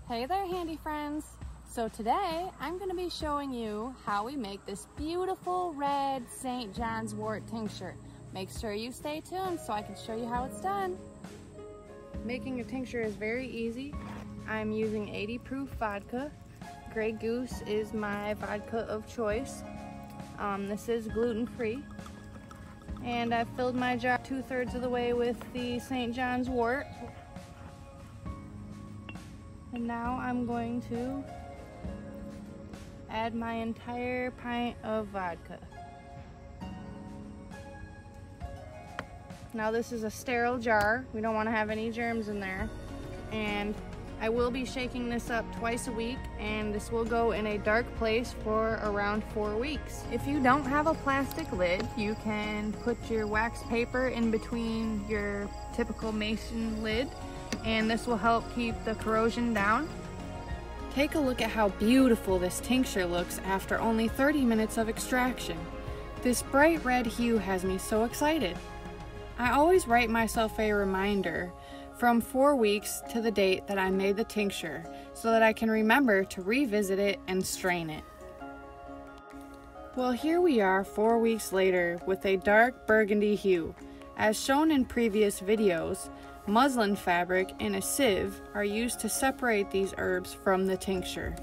Hey there, handy friends. So today I'm going to be showing you how we make this beautiful red St. John's wort tincture. Make sure you stay tuned so I can show you how it's done. Making a tincture is very easy. I'm using 80 proof vodka. Grey Goose is my vodka of choice. This is gluten-free. And I've filled my jar 2/3 of the way with the St. John's wort. And now I'm going to add my entire pint of vodka. Now this is a sterile jar. We don't want to have any germs in there. And I will be shaking this up twice a week, and this will go in a dark place for around 4 weeks. If you don't have a plastic lid, you can put your wax paper in between your typical mason lid, and this will help keep the corrosion down. Take a look at how beautiful this tincture looks after only 30 minutes of extraction. This bright red hue has me so excited. I always write myself a reminder from 4 weeks to the date that I made the tincture so that I can remember to revisit it and strain it. Well, here we are 4 weeks later with a dark burgundy hue. As shown in previous videos, muslin fabric and a sieve are used to separate these herbs from the tincture.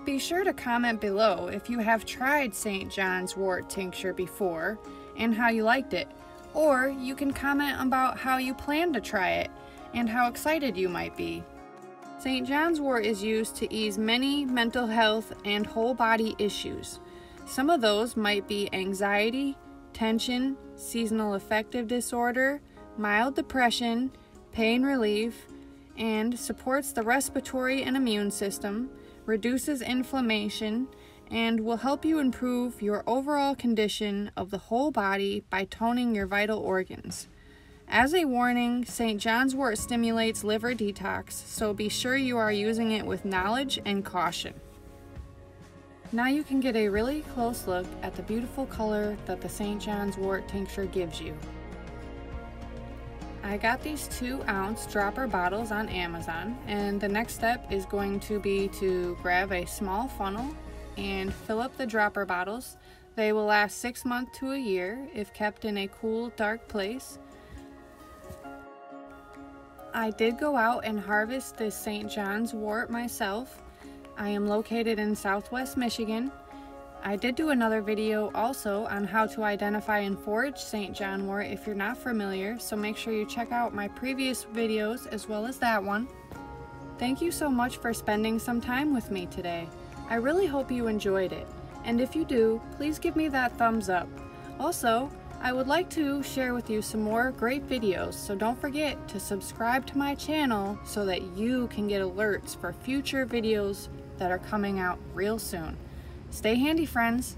Be sure to comment below if you have tried St. John's wort tincture before and how you liked it, or you can comment about how you plan to try it and how excited you might be. St. John's wort is used to ease many mental health and whole body issues. Some of those might be anxiety, tension, seasonal affective disorder, mild depression, pain relief, and supports the respiratory and immune system, reduces inflammation, and will help you improve your overall condition of the whole body by toning your vital organs. As a warning, St. John's wort stimulates liver detox, so be sure you are using it with knowledge and caution. Now you can get a really close look at the beautiful color that the St. John's wort tincture gives you. I got these 2-ounce dropper bottles on Amazon, and the next step is going to be to grab a small funnel and fill up the dropper bottles. They will last 6 months to a year if kept in a cool, dark place. I did go out and harvest this St. John's wort myself. I am located in Southwest Michigan. I did do another video also on how to identify and forage St. John wort if you're not familiar, so make sure you check out my previous videos as well as that one. Thank you so much for spending some time with me today. I really hope you enjoyed it, and if you do, please give me that thumbs up. Also, I would like to share with you some more great videos, so don't forget to subscribe to my channel so that you can get alerts for future videos that are coming out real soon. Stay handy, friends.